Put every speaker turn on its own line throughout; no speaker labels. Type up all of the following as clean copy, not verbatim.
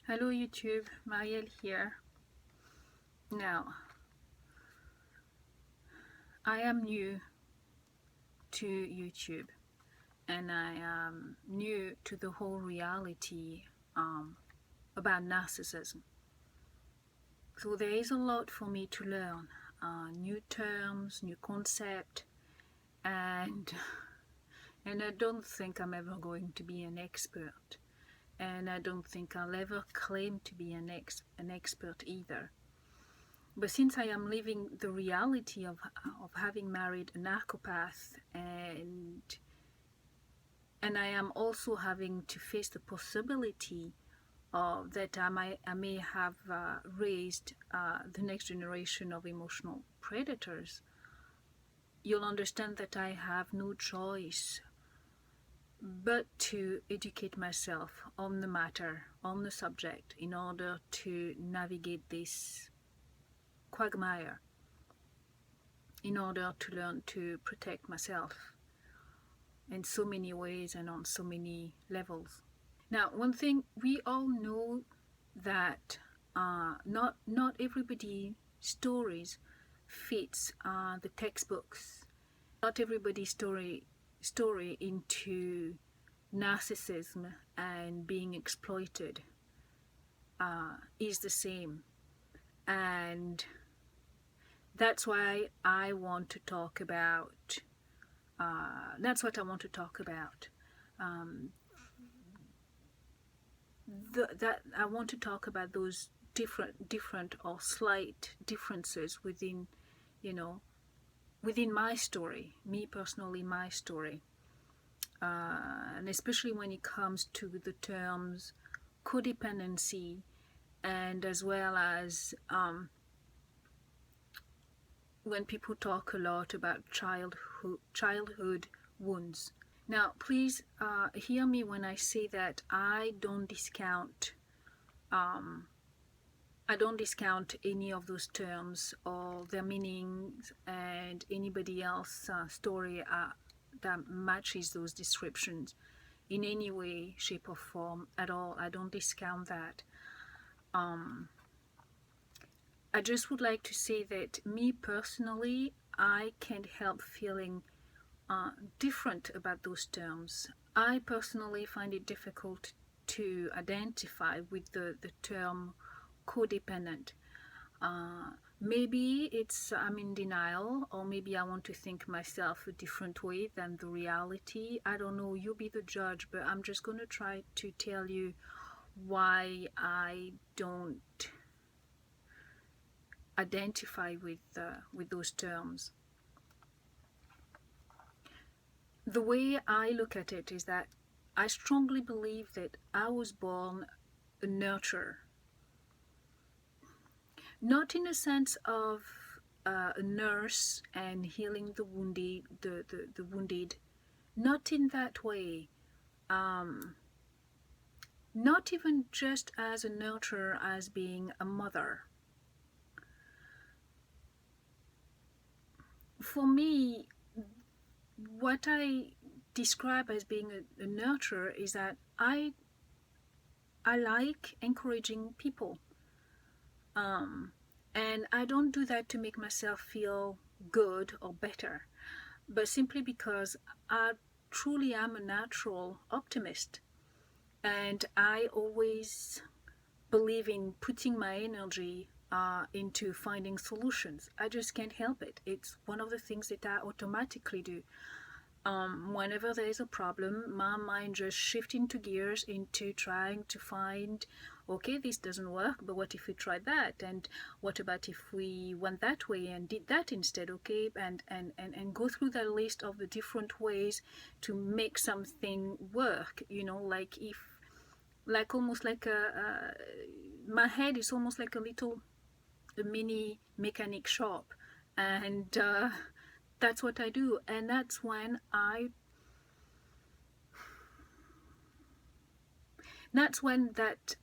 Hello YouTube, Marielle here. Now, I am new to YouTube and I am new to the whole reality about narcissism. So there is a lot for me to learn, new terms, new concept, and I don't think I'm ever going to be an expert. And I don't think I'll ever claim to be an expert either. But since I am living the reality of having married a narcopath, and I am also having to face the possibility that I may have raised the next generation of emotional predators, you'll understand that I have no choice but to educate myself on the matter, on the subject, in order to navigate this quagmire, in order to learn to protect myself in so many ways and on so many levels. Now, one thing we all know that not everybody's stories fits the textbooks. Not everybody's story into narcissism and being exploited is the same, and that's why I want to talk about. That's what I want to talk about. That I want to talk about those different or slight differences within, within my story, me personally, my story, and especially when it comes to the terms codependency, and as well as when people talk a lot about childhood wounds. Now, please hear me when I say that I don't discount any of those terms or their meanings, and anybody else's story that matches those descriptions in any way, shape or form at all. I don't discount that. I just would like to say that me personally, I can't help feeling different about those terms. I personally find it difficult to identify with the term codependent. Maybe I'm in denial, or maybe I want to think myself a different way than the reality. I don't know, you be the judge, but I'm just going to try to tell you why I don't identify with those terms. The way I look at it is that I strongly believe that I was born a nurturer. Not in the sense of a nurse and healing the wounded, the wounded. Not in that way. Not even just as a nurturer, as being a mother. For me, what I describe as being a nurturer is that I like encouraging people. And I don't do that to make myself feel good or better, but simply because I truly am a natural optimist, and I always believe in putting my energy into finding solutions. I just can't help it. It's one of the things that I automatically do. Whenever there is a problem, my mind just shifts into gears into trying to find, okay, this doesn't work, but what if we tried that? And what about if we went that way and did that instead? Okay, and go through that list of the different ways to make something work, almost like my head is almost like a mini mechanic shop, and that's what I do. And that's when that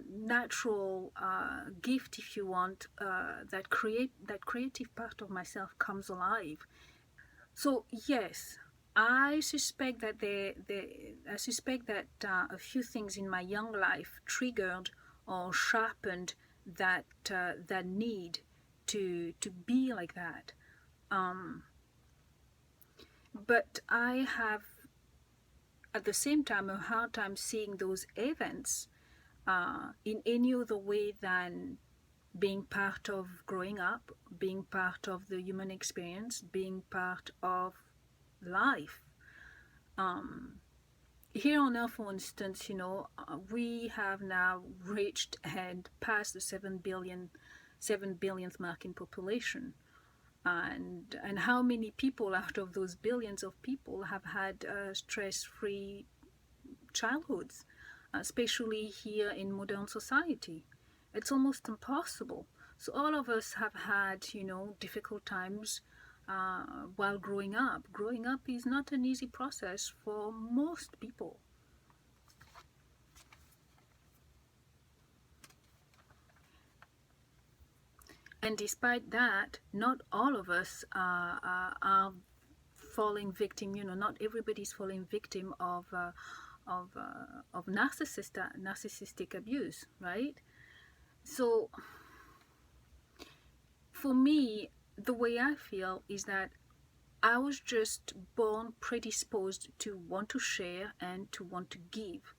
natural gift, if you want, that creative part of myself comes alive. So yes, I suspect that a few things in my young life triggered or sharpened that need to be like that. But I have at the same time a hard time seeing those events in any other way than being part of growing up, being part of the human experience, being part of life. Here on Earth, for instance, we have now reached and passed the 7 billionth mark in population. And how many people out of those billions of people have had stress-free childhoods, especially here in modern society? It's almost impossible. So all of us have had, difficult times while growing up. Growing up is not an easy process for most people. And despite that, not all of us are falling victim. Not everybody's falling victim of narcissistic abuse, right? So, for me, the way I feel is that I was just born predisposed to want to share and to want to give.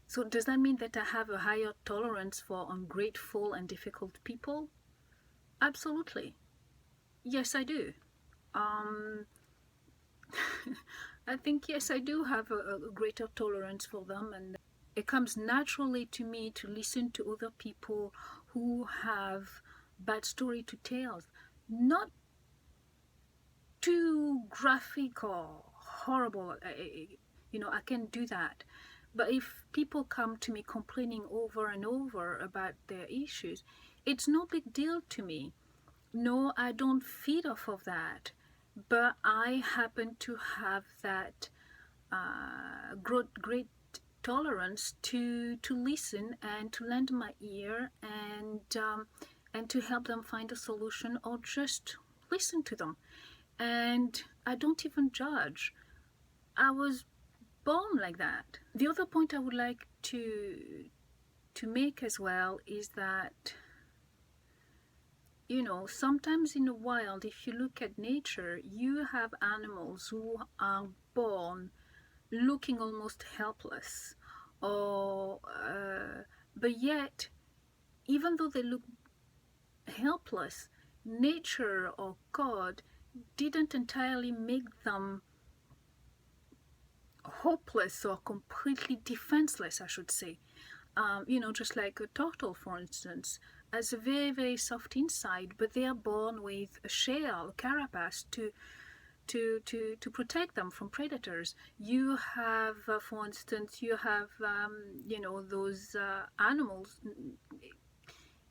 So does that mean that I have a higher tolerance for ungrateful and difficult people? Absolutely. Yes, I do. I think, yes, I do have a greater tolerance for them, and it comes naturally to me to listen to other people who have bad story to tell. Not too graphic or horrible, I can't do that. But if people come to me complaining over and over about their issues, it's no big deal to me. No, I don't feed off of that. But I happen to have that great tolerance to listen and to lend my ear and to help them find a solution, or just listen to them. And I don't even judge. I was born like that. The other point I would like to make as well is that, sometimes in the wild, if you look at nature, you have animals who are born looking almost helpless, or but yet, even though they look helpless, nature or God didn't entirely make them hopeless or completely defenseless, I should say. Just like a turtle, for instance, has a very, very soft inside, but they are born with a shell, a carapace to protect them from predators. You have, for instance, those animals.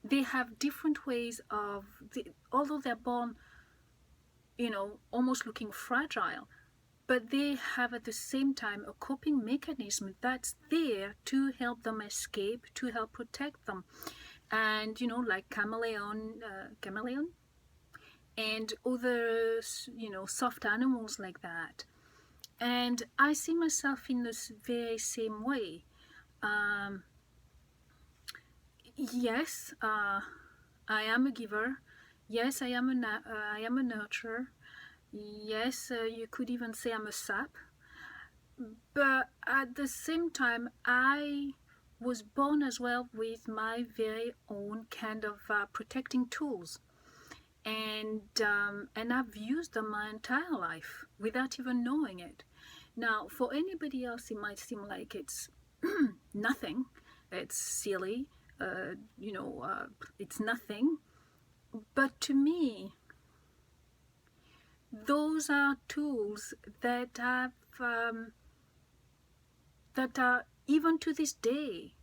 They have different ways of, although they're born, almost looking fragile, but they have at the same time a coping mechanism that's there to help them escape, to help protect them. And like chameleon and other soft animals like that. And I see myself in this very same way. Yes, I am a giver. Yes, I am a nurturer. Yes, you could even say I'm a sap. But at the same time, I was born as well with my very own kind of protecting tools. And I've used them my entire life without even knowing it. Now, for anybody else, it might seem like it's nothing. It's silly. It's nothing. But to me, those are tools that have that are, even to this day,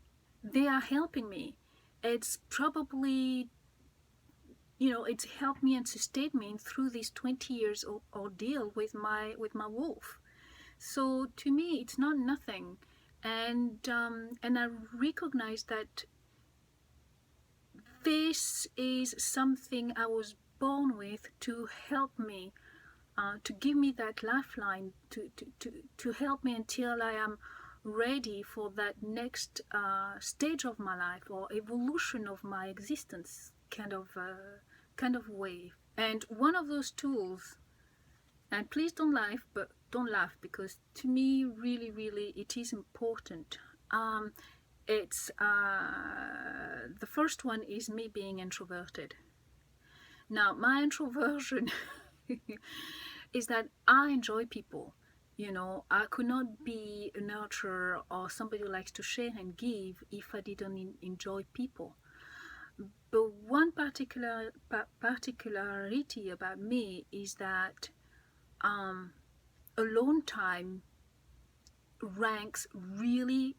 they are helping me. It's probably, it's helped me and sustained me through this 20 years ordeal with my wolf. So to me, it's not nothing, and I recognize that this is something I was born with to help me, to give me that lifeline, to help me until I am ready for that next stage of my life or evolution of my existence kind of way. And one of those tools, and please don't laugh because to me really it is important. It's the first one is me being introverted. Now my introversion is that I enjoy people. You know, I could not be a nurturer or somebody who likes to share and give if I didn't enjoy people. But one particularity about me is that alone time ranks really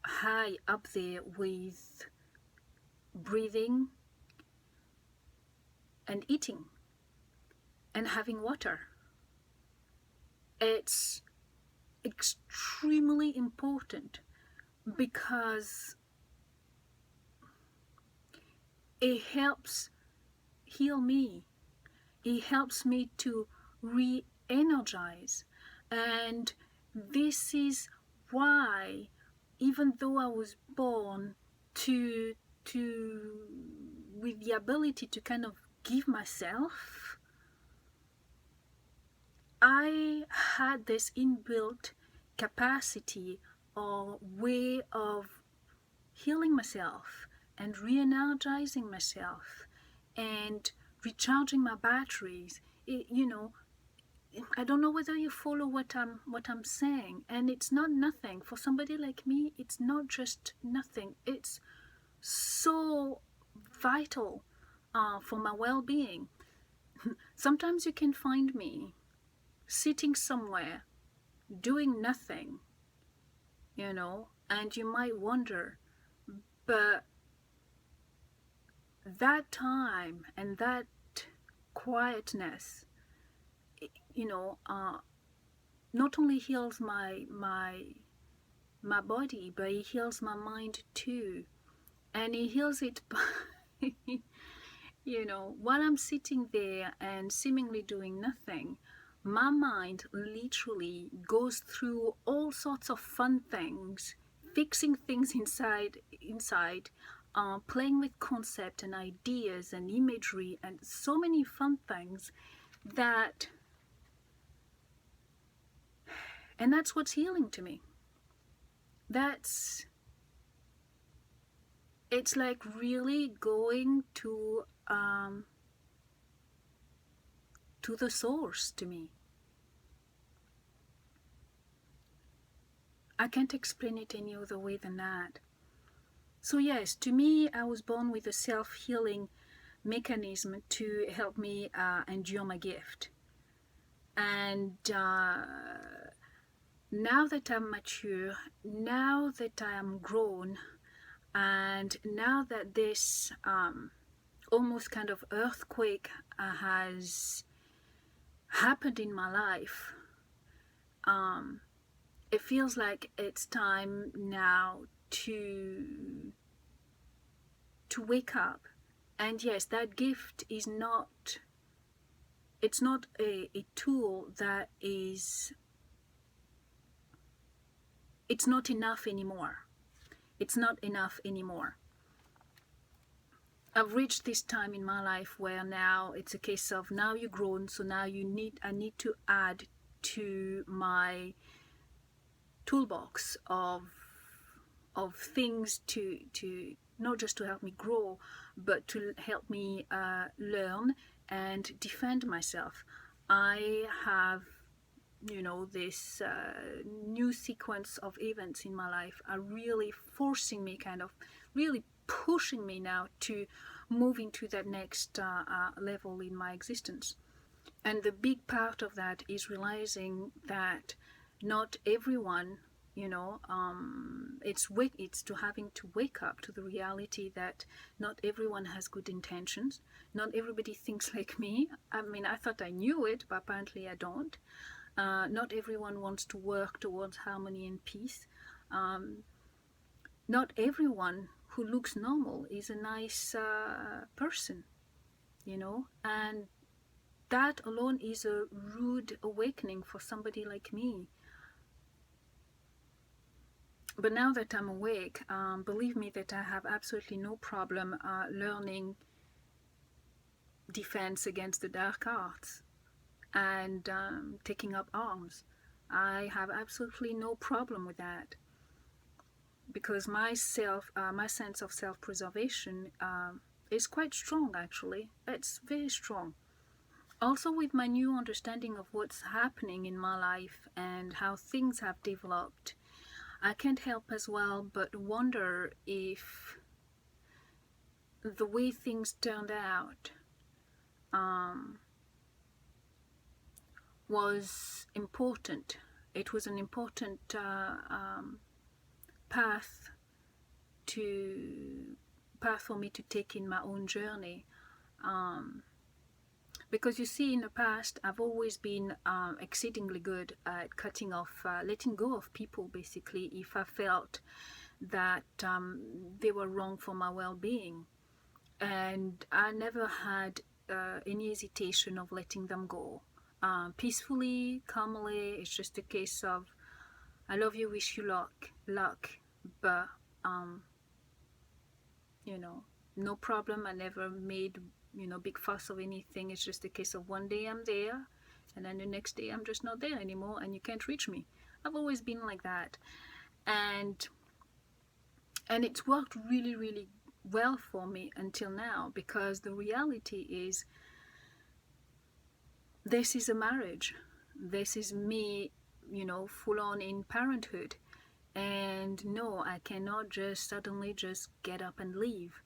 high up there with breathing and eating and having water. It's extremely important because it helps heal me. It helps me to re-energize. And this is why, even though I was born with the ability to kind of give myself, I had this inbuilt capacity or way of healing myself and re-energizing myself and recharging my batteries. You know, I don't know whether you follow what I'm saying, and it's not nothing. For somebody like me, it's not just nothing. It's so vital for my well-being. Sometimes you can find me sitting somewhere doing nothing, you know, and you might wonder, but that time and that quietness, you know, not only heals my body, but it heals my mind too. And it heals it by you know, while I'm sitting there and seemingly doing nothing, my mind literally goes through all sorts of fun things, fixing things inside, playing with concept and ideas and imagery and so many fun things that, and that's what's healing to me. It's like really going to the source to me. I can't explain it any other way than that. So yes, to me, I was born with a self-healing mechanism to help me endure my gift. And now that I'm mature, now that I am grown, and now that this almost kind of earthquake has happened in my life, it feels like it's time now to wake up. And yes, that gift is not, it's not a tool that is, it's not enough anymore. It's not enough anymore. I've reached this time in my life where now it's a case of, now you're grown, so now I need to add to my toolbox of things to not just to help me grow, but to help me learn and defend myself. I have, you know, this new sequence of events in my life are really forcing me, kind of really pushing me now to move into that next level in my existence. And the big part of that is realizing that not everyone, you know, it's to having to wake up to the reality that not everyone has good intentions. Not everybody thinks like me. I mean, I thought I knew it, but apparently I don't. Not everyone wants to work towards harmony and peace. Not everyone who looks normal is a nice person, you know, and that alone is a rude awakening for somebody like me. But now that I'm awake, believe me that I have absolutely no problem learning defense against the dark arts and taking up arms. I have absolutely no problem with that, because my sense of self-preservation is quite strong. Actually, it's very strong. Also, with my new understanding of what's happening in my life and how things have developed, I can't help as well but wonder if the way things turned out was important. It was an important path for me to take in my own journey. Because you see, in the past, I've always been exceedingly good at cutting off, letting go of people, basically, if I felt that they were wrong for my well-being. And I never had any hesitation of letting them go. Peacefully, calmly. It's just a case of, I love you, wish you luck, but no problem. I never made big fuss of anything. It's just a case of one day I'm there, and then the next day I'm just not there anymore, and you can't reach me. I've always been like that, and it's worked really, really well for me until now, because the reality is, this is a marriage. This is me, full on in parenthood. And no, I cannot just suddenly just get up and leave.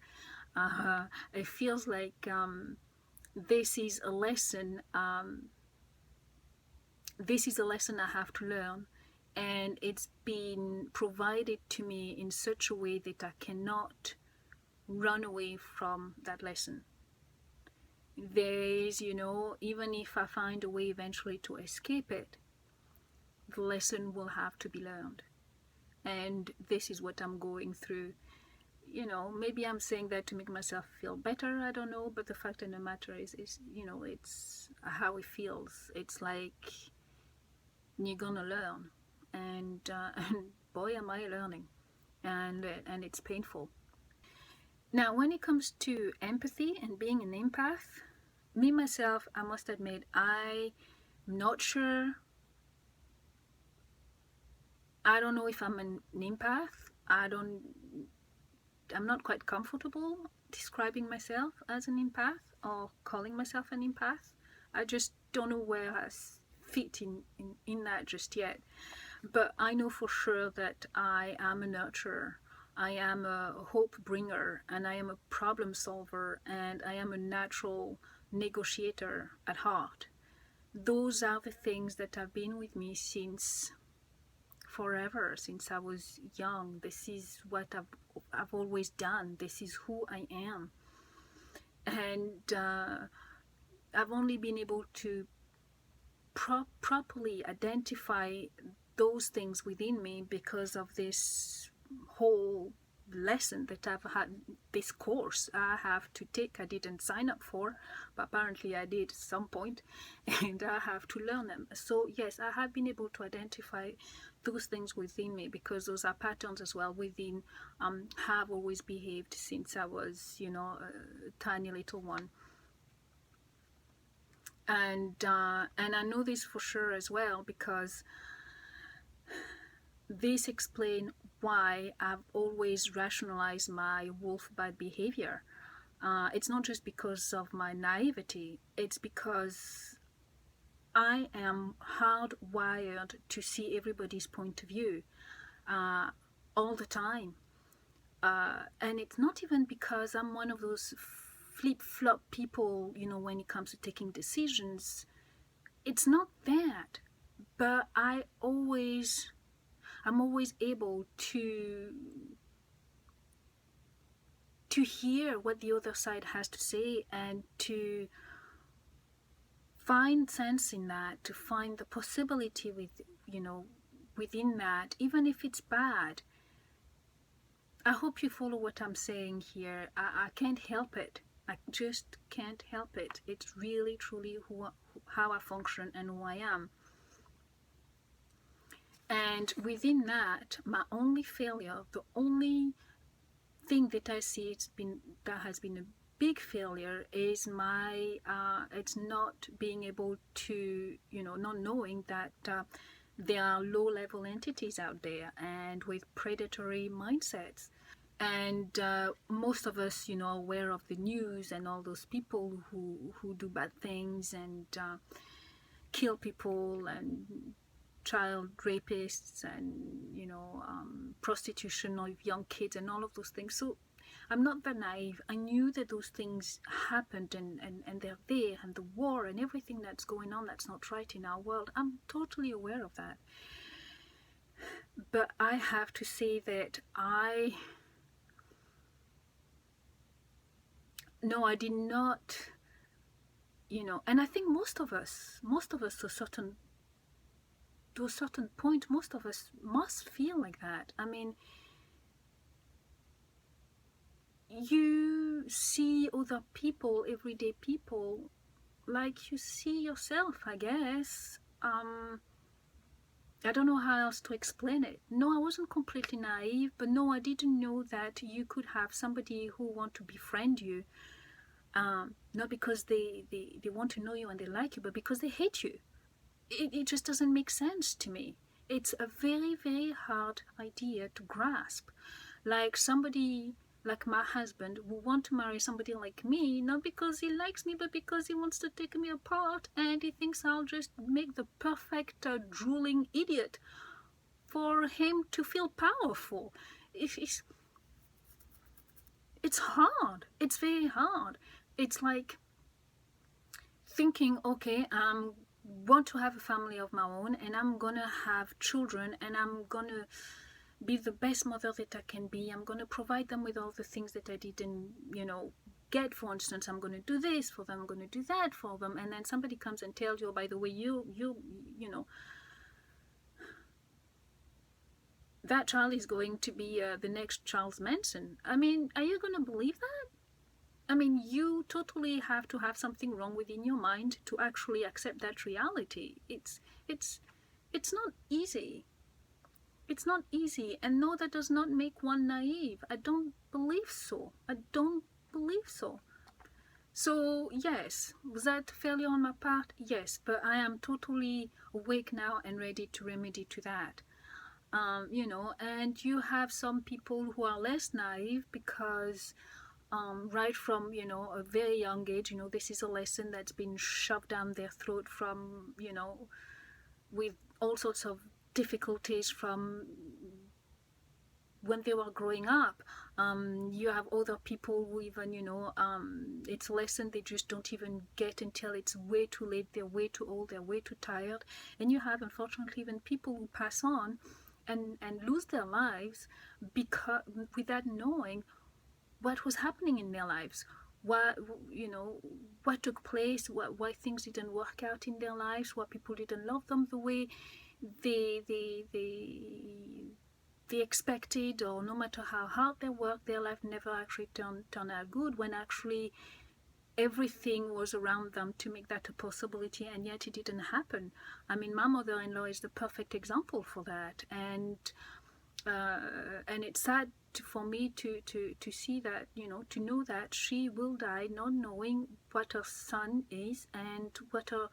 It feels like this is a lesson. This is a lesson I have to learn, and it's been provided to me in such a way that I cannot run away from that lesson. There is, even if I find a way eventually to escape it, the lesson will have to be learned. And this is what I'm going through. Maybe I'm saying that to make myself feel better, I don't know, but the fact of the matter is it's how it feels. It's like you're gonna learn, and boy am I learning, and it's painful. Now, when it comes to empathy and being an empath, me myself, I must admit, I'm not sure. I don't know if I'm an empath. I'm not quite comfortable describing myself as an empath or calling myself an empath. I just don't know where I fit in that just yet. But I know for sure that I am a nurturer. I am a hope bringer, and I am a problem solver, and I am a natural negotiator at heart. Those are the things that have been with me since forever, since I was young. This is what I've always done. This is who I am. And I've only been able to properly identify those things within me because of this whole lesson that I've had, this course I have to take. I didn't sign up for, but apparently I did at some point, and I have to learn them. So yes, I have been able to identify those things within me, because those are patterns as well within how I've always behaved since I was a tiny little one. And I know this for sure as well, because this explains why I've always rationalized my wolf-bite behavior. It's not just because of my naivety, it's because I am hardwired to see everybody's point of view all the time. And it's not even because I'm one of those flip-flop people, when it comes to taking decisions. It's not that. But I'm always able to hear what the other side has to say, and to find sense in that, to find the possibility within that, even if it's bad. I hope you follow what I'm saying here. I can't help it. I just can't help it. It's really, truly how I function and who I am. And within that, my only failure, the only thing that I see that has been a big failure is my it's not being able to, not knowing that there are low-level entities out there and with predatory mindsets. And most of us, are aware of the news and all those people who do bad things and kill people and child rapists and prostitution of young kids and all of those things. So I'm not that naive. I knew that those things happened and they're there, and the war and everything that's going on that's not right in our world. I'm totally aware of that. But I have to say that I did not, and I think most of us to a certain point, most of us must feel like that. I mean, you see other people, everyday people, like you see yourself, I guess. I don't know how else to explain it. No, I wasn't completely naive, but no, I didn't know that you could have somebody who want to befriend you, not because they want to know you and they like you, but because they hate you. It just doesn't make sense to me. It's a very, very hard idea to grasp. Like somebody like my husband will want to marry somebody like me, not because he likes me, but because he wants to take me apart and he thinks I'll just make the perfect drooling idiot for him to feel powerful. It's hard. It's very hard. It's like thinking, okay, want to have a family of my own and I'm gonna have children and I'm gonna be the best mother that I can be. I'm gonna provide them with all the things that I didn't get. For instance, I'm gonna do this for them, I'm gonna do that for them, and then somebody comes and tells you, oh, by the way, you that child is going to be the next Charles Manson. I mean, are you gonna believe that? I mean, you totally have to have something wrong within your mind to actually accept that reality. It's not easy. It's not easy, and no, that does not make one naive. I don't believe so. I don't believe so. So yes, was that failure on my part? Yes, but I am totally awake now and ready to remedy to that. And you have some people who are less naive because right from a very young age, this is a lesson that's been shoved down their throat from with all sorts of difficulties from when they were growing up. You have other people who even it's a lesson they just don't even get until it's way too late. They're way too old, they're way too tired. And you have, unfortunately, even people who pass on and lose their lives because without knowing what was happening in their lives, what took place, why things didn't work out in their lives, why people didn't love them the way they expected, or no matter how hard they worked, their life never actually turned out good, when actually everything was around them to make that a possibility, and yet it didn't happen. I mean, my mother-in-law is the perfect example for that, and it's sad for me to see that, to know that she will die not knowing what her son is and what her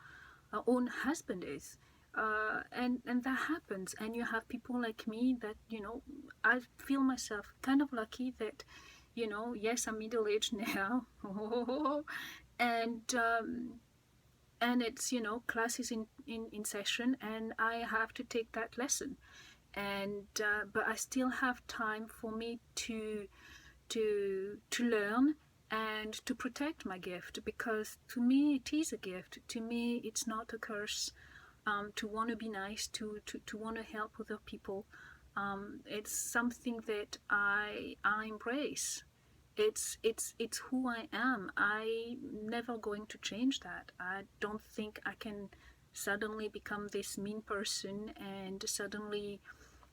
own husband is. And that happens, and you have people like me that I feel myself kind of lucky that yes, I'm middle-aged now and it's classes in session, and I have to take that lesson, and but I still have time for me to learn and to protect my gift, because to me it is a gift. To me it's not a curse. To want to be nice, to want to help other people, it's something that I embrace. It's who I am. I'm never going to change that. I don't think I can suddenly become this mean person and suddenly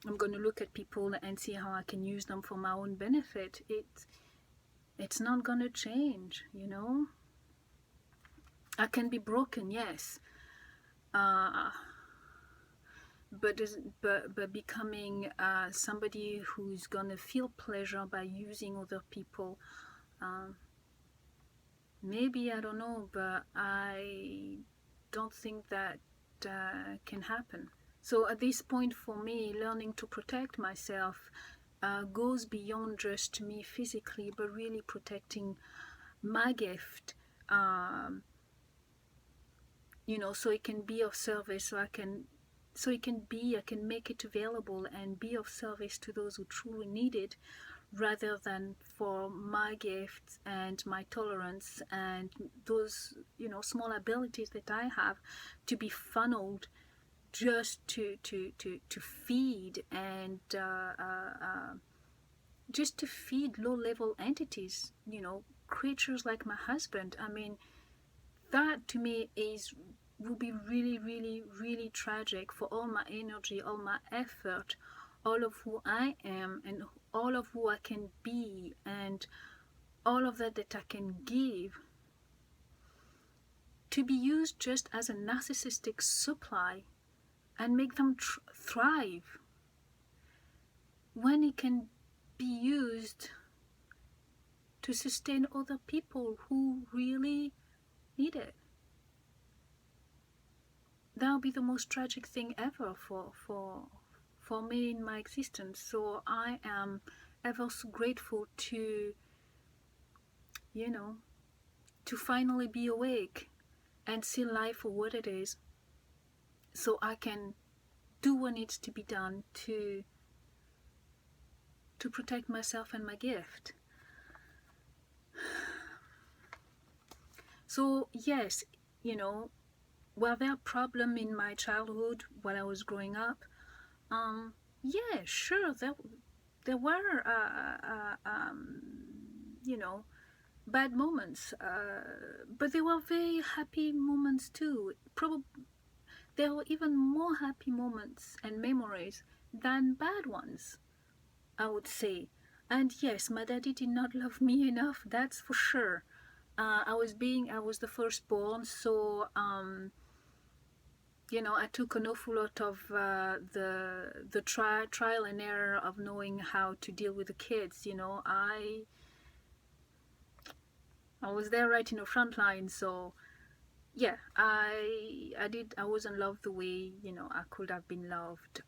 I'm going to look at people and see how I can use them for my own benefit. It's not going to change, I can be broken, yes. but becoming somebody who's gonna feel pleasure by using other people. um, Maybe, I don't know, but I don't think that can happen. So at this point for me, learning to protect myself goes beyond just me physically, but really protecting my gift, um, so it can be of service, I can make it available and be of service to those who truly need it, rather than for my gifts and my tolerance and those small abilities that I have to be funneled just to feed and just to feed low level entities, creatures like my husband. I mean, that to me will be really, really, really tragic for all my energy, all my effort, all of who I am, and all of who I can be, and all of that I can give, to be used just as a narcissistic supply and make them thrive, when it can be used to sustain other people who really need it. That would be the most tragic thing ever for me in my existence. So I am ever so grateful to to finally be awake and see life for what it is, so I can do what needs to be done to protect myself and my gift. So yes, were there problems in my childhood while I was growing up? Yeah, sure, there were bad moments, but there were very happy moments too. Probably there were even more happy moments and memories than bad ones, I would say. And yes, my daddy did not love me enough, that's for sure. I was the firstborn, so I took an awful lot of the trial and error of knowing how to deal with the kids. I was there right in the front line, so yeah, I wasn't loved the way I could have been loved.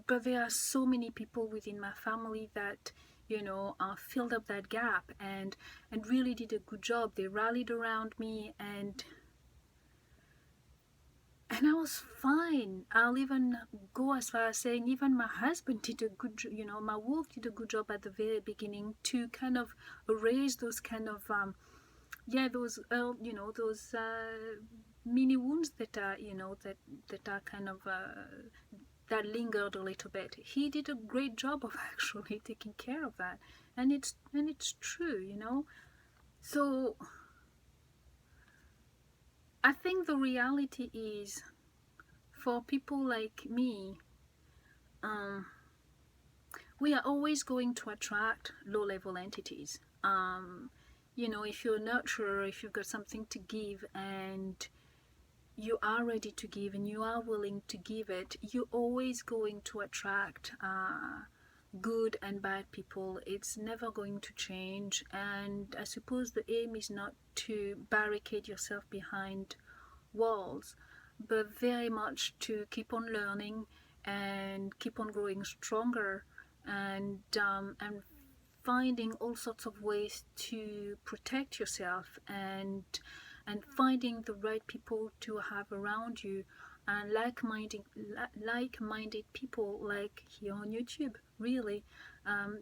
But there are so many people within my family that filled up that gap and really did a good job. They rallied around me, and I was fine. I'll even go as far as saying even my husband did a good job. My wolf did a good job at the very beginning to kind of erase those kind of those those mini wounds that are that are kind of that lingered a little bit. He did a great job of actually taking care of that, and it's true. So I think the reality is, for people like me, we are always going to attract low-level entities. If you're not sure, if you've got something to give and you are ready to give and you are willing to give it, you're always going to attract good and bad people. It's never going to change. And I suppose the aim is not to barricade yourself behind walls, but very much to keep on learning and keep on growing stronger, and finding all sorts of ways to protect yourself, and finding the right people to have around you, and like-minded people like here on YouTube. Really,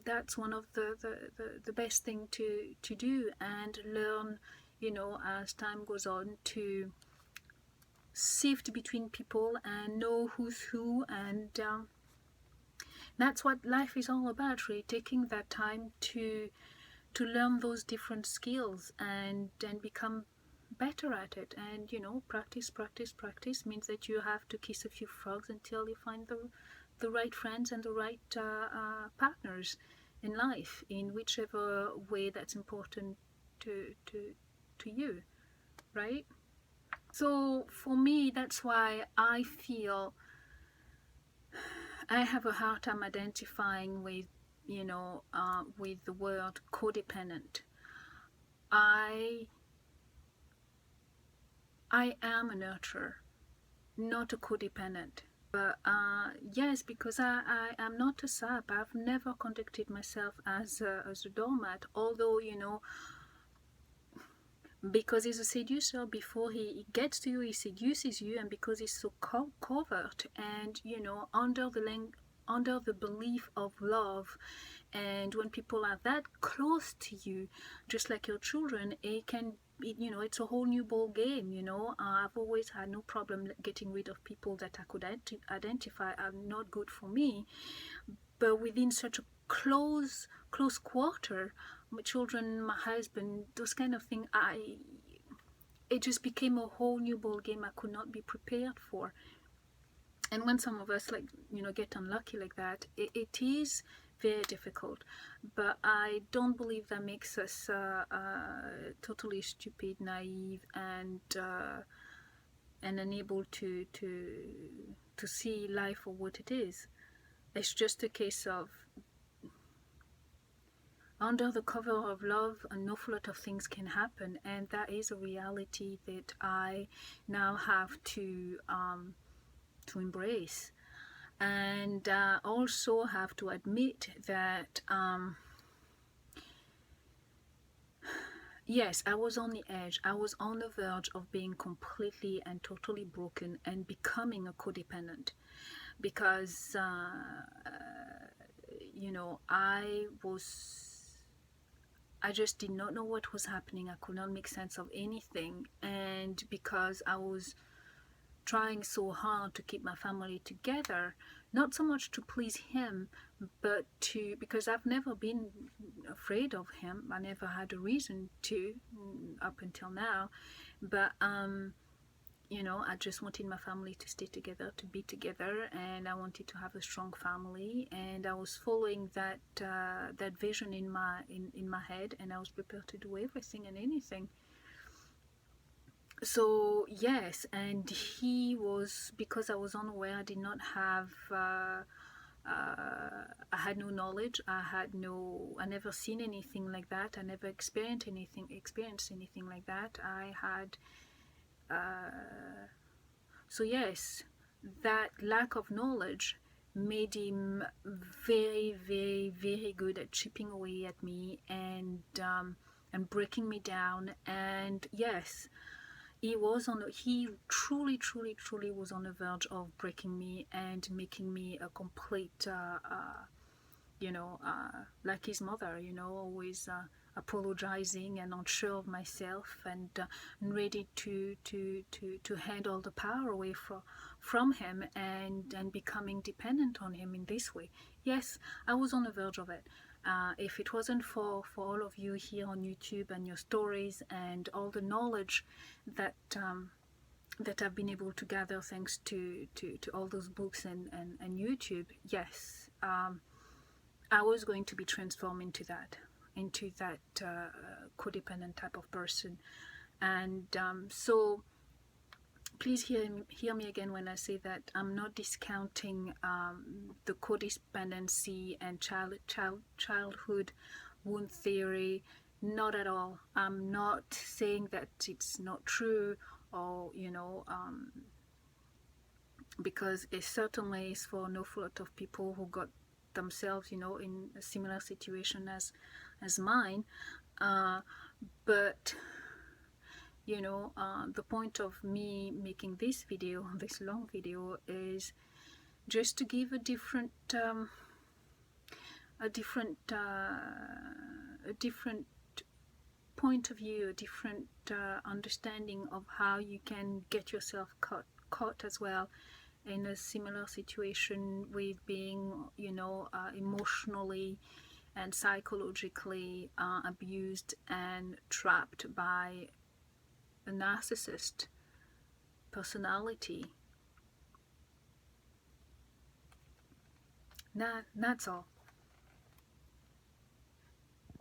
that's one of the best thing to do, and learn as time goes on, to sift between people and know who's who, and that's what life is all about, really, taking that time to learn those different skills and become better at it. And practice means that you have to kiss a few frogs until you find the right friends and the right partners in life, in whichever way that's important to you, right? So for me, that's why I feel I have a hard time identifying with, with the word codependent. I am a nurturer, not a codependent. But yes, because I am not a sap. I've never conducted myself as a doormat, although, because he's a seducer, before he gets to you, he seduces you, and because he's so covert, and under the belief of love, and when people are that close to you, just like your children, it's a whole new ball game. I've always had no problem getting rid of people that I could identify are not good for me, but within such a close quarter, my children, my husband, those kind of things, it just became a whole new ball game I could not be prepared for. And when some of us get unlucky like that, it is very difficult. But I don't believe that makes us totally stupid, naive, and unable to see life for what it is. It's just a case of, under the cover of love, an awful lot of things can happen, and that is a reality that I now have to embrace. And also have to admit that yes, I was on the edge. I was on the verge of being completely and totally broken and becoming a codependent, because I just did not know what was happening. I could not make sense of anything, and because I was trying so hard to keep my family together, not so much to please him, but because I've never been afraid of him. I never had a reason to, up until now, but I just wanted my family to stay together, to be together, and I wanted to have a strong family, and I was following that vision in my head, and I was prepared to do everything and anything. So yes, and he was, because I was unaware, I did not have I had no knowledge, I never seen anything like that, I never experienced anything like that. I had so yes, that lack of knowledge made him very, very, very good at chipping away at me and breaking me down. And yes, he truly was on the verge of breaking me and making me a complete like his mother, always apologizing and unsure of myself, and ready to hand all the power away from him, and becoming dependent on him in this way. Yes, I was on the verge of it. If it wasn't for all of you here on YouTube and your stories and all the knowledge that I've been able to gather thanks to all those books and YouTube, yes, I was going to be transformed into that codependent type of person. And so please hear me again when I say that I'm not discounting the codependency and childhood wound theory. Not at all. I'm not saying that it's not true, or because it certainly is for an awful lot of people who got themselves in a similar situation as mine, but the point of me making this long video, is just to give a different point of view, a different understanding of how you can get yourself caught as well in a similar situation, with being emotionally and psychologically abused and trapped by a narcissist personality. That's all.